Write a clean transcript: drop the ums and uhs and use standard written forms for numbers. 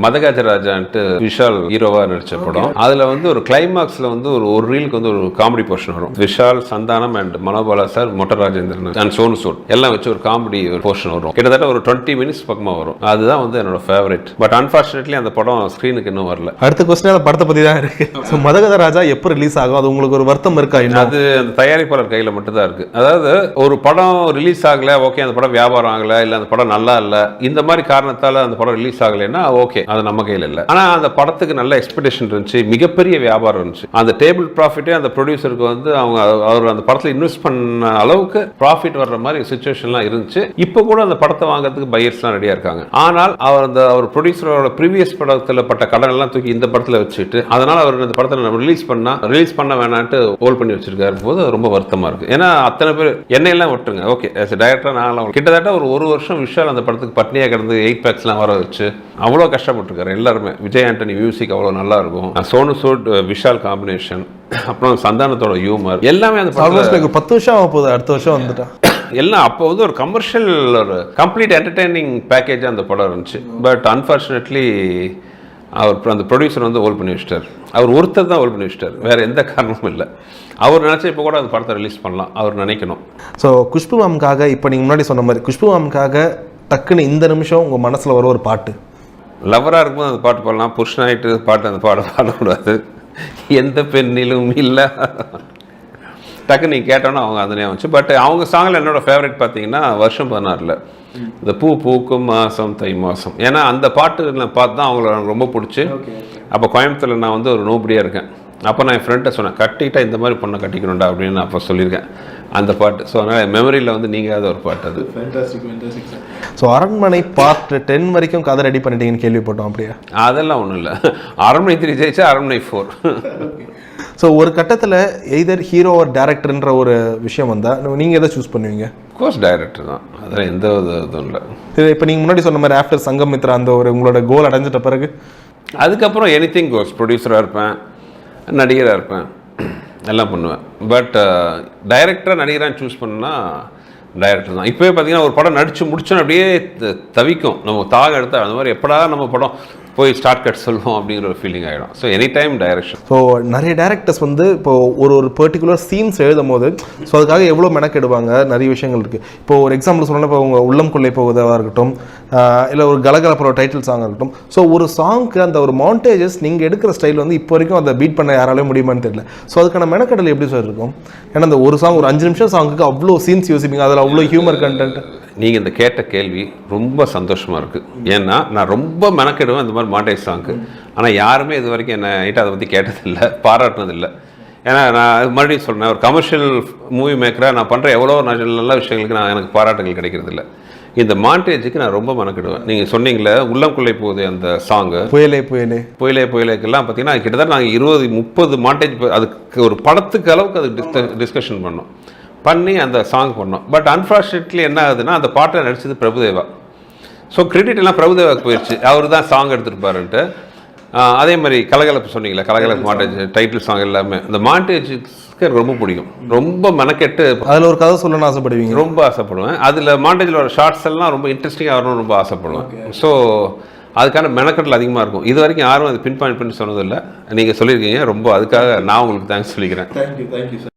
மதகஜராஜான்ட்டு விஷால் ஹீரோவா நடிச்ச படம். அதுல வந்து ஒரு கிளைமாக்ஸ்ல வந்து ஒரு ரீலுக்கு வந்து ஒரு காமெடி போர்ஷன் வரும். விஷால், சந்தானம் அண்ட் மனோபாலா சார், மொட்ட ராஜேந்திரன் அண்ட் சோனு சூட் எல்லாம் வச்சு ஒரு காமெடி போர்ஷன் வரும். கிட்டத்தட்ட ஒரு 20 மினிட்ஸ் பக்கமா வரும். அதுதான் வந்து என்னோட ஃபேவரட். பட் அன்பார்ச்சுனேட்லி அந்த படம் ஸ்கிரீனுக்கு இன்னும் வரல. அடுத்த கொஸ்டின் படத்தை பத்தி தான் இருக்கு. மதகஜராஜா எப்போ ரிலீஸ் ஆகும்? அது உங்களுக்கு ஒரு வருத்தம் இருக்கா? அது அந்த தயாரிப்பாளர் கையில மட்டும் தான் இருக்கு. அதாவது ஒரு படம் ரிலீஸ் ஆகல, ஓகே, அந்த படம் வியாபாரம் ஆகல, இல்ல அந்த படம் நல்லா இல்ல, இந்த மாதிரி காரணத்தால அந்த படம் ரிலீஸ் ஆகலைன்னா ஓகே, அது நம்ம கையில் இல்லை. ஆனால் அந்த படத்துக்கு நல்ல எக்ஸ்பெக்டேஷன் இருந்துச்சு, மிகப்பெரிய வியாபாரம் இருந்துச்சு. அந்த டேபிள் ப்ராஃபிட்டே அந்த ப்ரொடியூசருக்கு வந்து அவர் அந்த படத்தில் இன்வெஸ்ட் பண்ண அளவுக்கு ப்ராஃபிட் வர்ற மாதிரி சுச்சுவேஷன்லாம் இருந்துச்சு. இப்போ கூட அந்த படத்தை வாங்குறதுக்கு பையர்ஸ்லாம் ரெடியாக இருக்காங்க. ஆனால் அவர் ப்ரொடியூசரோட ப்ரீவியஸ் படத்தில் பட்ட கடன் எல்லாம் தூக்கி இந்த படத்தில் வச்சுட்டு, அதனால அவர் இந்த படத்தில் நம்ம ரிலீஸ் பண்ண வேணான்ட்டு ஹோல்ட் பண்ணி வச்சிருக்காரு போது ரொம்ப வருத்தமாக இருக்கு. ஏன்னா அத்தனை பேர் என்னையெல்லாம் விட்டுருங்க, ஓகே, ஆஸ் எ டைரக்டர் நான் கிட்டத்தட்ட ஒரு வருஷம் விஷால் அந்த படத்துக்கு பட்னியாக கிடந்து 8 பேக்ஸ்லாம் வர வச்சு அவ்வளோ கஷ்டப்பட்டிருக்காரு எல்லாருமே. விஜய் ஆண்டனி மியூசிக் அவ்வளோ நல்லா இருக்கும், சோனு சூட் விஷால் காம்பினேஷன், அப்புறம் சந்தானத்தோட ஹியூமர் எல்லாமே அந்த 10 வருஷம் ஆக போகுது. அடுத்த வருஷம் வந்துட்டா எல்லாம் அப்போ வந்து ஒரு கமர்ஷியல், ஒரு கம்ப்ளீட் என்டர்டெய்னிங் பேக்கேஜ் அந்த படம் இருந்துச்சு. பட் அன்ஃபார்ச்சுனேட்லி அவர் அந்த ப்ரொடியூசர் வந்து ஹோல்ட் பண்ணி வச்சிட்டார். அவர் ஒருத்தர் தான் ஹோல்ட் பண்ணி வச்சிட்டார், வேற எந்த காரணமும் இல்லை. அவர் நினச்சா இப்போ கூட அந்த படத்தை ரிலீஸ் பண்ணலாம், அவர் நினைக்கணும். ஸோ குஷ்பு மேம்காக இப்போ நீங்கள் முன்னாடி சொன்ன மாதிரி குஷ்பு மேம்காக டக்குன்னு இந்த நிமிஷம் உங்கள் மனசில் வர ஒரு பாட்டு? லவராக இருக்கும்போது அந்த பாட்டு பாடலாம், புருஷனாயிட்டு பாட்டு அந்த பாடக்கூடாது. எந்த பெண்ணிலும் இல்லை டக்குன்னு நீங்கள் கேட்டோன்னா அவங்க அந்த ஞாபகம் வச்சு. பட் அவங்க சாங்கில் என்னோட ஃபேவரட் பார்த்தீங்கன்னா வருஷம் 16 இந்த பூ பூக்கும் மாதம் தை மாதம். ஏன்னா அந்த பாட்டு நான் பார்த்து தான் அவங்கள எனக்கு ரொம்ப பிடிச்சி. அப்போ கோயம்புத்தூரில் நான் வந்து ஒரு நோபடியாக இருக்கேன். அப்போ நான் என் ஃப்ரெண்ட்டை சொன்னேன், கட்டிட்டா இந்த மாதிரி பொண்ணை கட்டிக்கணும்டா அப்படின்னு நான் அப்போ சொல்லியிருக்கேன் அந்த பாட்டு. ஸோ அதனால் மெமரியில் வந்து நீங்காத ஒரு பாட்டு அது. ஸோ அரண்மனை பார்ட் 10 வரைக்கும் கதை ரெடி பண்ணிட்டீங்கன்னு கேள்விப்பட்டோம். அப்படியா? அதெல்லாம் ஒன்றும் இல்லை, அரண்மனை 3 ஜெயிச்சா அரண்மனை 4. ஸோ ஒரு கட்டத்தில் எய்தர் ஹீரோ ஒரு டேரக்டர்ன்ற ஒரு விஷயம் வந்தால் நீங்கள் எதை சூஸ் பண்ணுவீங்க? கோர்ஸ் டைரக்டர் தான், அதில் எந்த இதுவும் இல்லை. இப்போ நீங்கள் முன்னாடி சொன்ன மாதிரி ஆஃப்டர் சங்கமித்ரா அந்த ஒரு உங்களோட கோல் அடைஞ்சிட்ட பிறகு அதுக்கப்புறம் எனிதிங் கோர்ஸ். ப்ரொடியூசராக இருப்பேன், நடிகராக இருப்பேன், எல்லாம் பண்ணுவேன். பட் டைரக்டராக நடிகராக சூஸ் பண்ணால் டைரக்டர் தான். இப்போவே பார்த்தீங்கன்னா ஒரு படம் நடித்து முடிச்சோன்னு அப்படியே தவிக்கும், நம்ம தாக எடுத்தால் அந்த மாதிரி எப்படா நம்ம படம் போய் ஸ்டார்ட் கட் சொல்லுவோம் அப்படிங்கிற ஒரு ஃபீலிங் ஆகிடும். So any time direction. So நிறைய டேரக்டர்ஸ் வந்து இப்போ ஒரு பர்டிகுலர் சீன்ஸ் எழுதும் போது ஸோ அதுக்காக எவ்வளோ மெனக்கெடுவாங்க, நிறைய விஷயங்கள் இருக்குது. இப்போ ஒரு எக்ஸாம்பிள் சொல்லணும்னா இப்போ உங்கள் உள்ளம் கொள்ளை போவதாக இருக்கட்டும், இல்லை ஒரு கலகலப்புற டைட்டில் சாங்காக இருக்கட்டும். ஸோ ஒரு சாங்க்கு அந்த ஒரு மாண்டேஜஸ் நீங்கள் எடுக்கிற ஸ்டைல் வந்து இப்போ வரைக்கும் அதை பீட் பண்ண யாராலையும் முடியுமான்னு தெரியல. ஸோ அதுக்கான மெனக்கடல் எப்படி சார் இருக்கும்? ஏன்னா அந்த ஒரு சாங் ஒரு 5 நிமிஷம் சாங்குக்கு அவ்வளோ சீன்ஸ் யோசிப்பீங்க, அதில் அவ்வளோ ஹியூமர் கண்டென்ட். நீங்கள் இந்த கேட்ட கேள்வி ரொம்ப சந்தோஷமாக இருக்குது. ஏன்னா நான் ரொம்ப மெனக்கெடுவேன் இந்த மாதிரி மாண்டேஜ் சாங்க்கு. ஆனால் யாருமே இது வரைக்கும் என்னை நைட்டாக அதை பற்றி கேட்டதில்லை, பாராட்டினதில்லை. ஏன்னா நான் மறுபடியும் சொல்கிறேன், ஒரு கமர்ஷியல் மூவி மேக்கராக நான் பண்ணுற எவ்வளோ நல்ல விஷயங்களுக்கு எனக்கு பாராட்டுகள் கிடைக்கிறதில்ல. இந்த மாண்டேஜுக்கு நான் ரொம்ப மெனக்கெடுவேன். நீங்கள் சொன்னீங்களே உள்ளம் கொள்ளை போகுது அந்த சாங்கு, புயலேக்கெல்லாம் பார்த்தீங்கன்னா கிட்டத்தட்ட நாங்கள் 20-30 மாண்டேஜ் அதுக்கு ஒரு படத்துக்கு அளவுக்கு அது டிஸ்கஷன் பண்ணி அந்த சாங் பண்ணோம். பட் அன்ஃபார்ச்சுனேட்லி என்ன ஆகுதுன்னா அந்த பாட்டை நடிச்சது பிரபுதேவா. ஸோ கிரெடிட் எல்லாம் பிரபுதேவாவுக்கு போயிடுச்சு, அவர் தான் சாங் எடுத்துருப்பாருன்ட்டு. அதே மாதிரி கலகலப்பு சொன்னீங்களே, கலகலப்பு மாண்டேஜ் டைட்டில் சாங் எல்லாமே அந்த மாண்டேஜுக்கு எனக்கு ரொம்ப பிடிக்கும். ரொம்ப மெனக்கெட்டு அதில் ஒரு கதை சொல்லணும்னு ஆசைப்படுவீங்க? ரொம்ப ஆசைப்படுவேன். அதில் மாண்டேஜில் ஒரு ஷார்ட்ஸ் எல்லாம் ரொம்ப இன்ட்ரெஸ்டிங்காக வரணும்னு ரொம்ப ஆசைப்படுவேன். ஸோ அதுக்கான மெனக்கெட்டல் அதிகமாக இருக்கும். இது வரைக்கும் யாரும் அது பின் பாயிண்ட் பண்ணி சொன்னதில்லை. நீங்கள் சொல்லியிருக்கீங்க, ரொம்ப அதுக்காக நான் உங்களுக்கு தேங்க்ஸ் சொல்லிக்கிறேன். Thank you sir.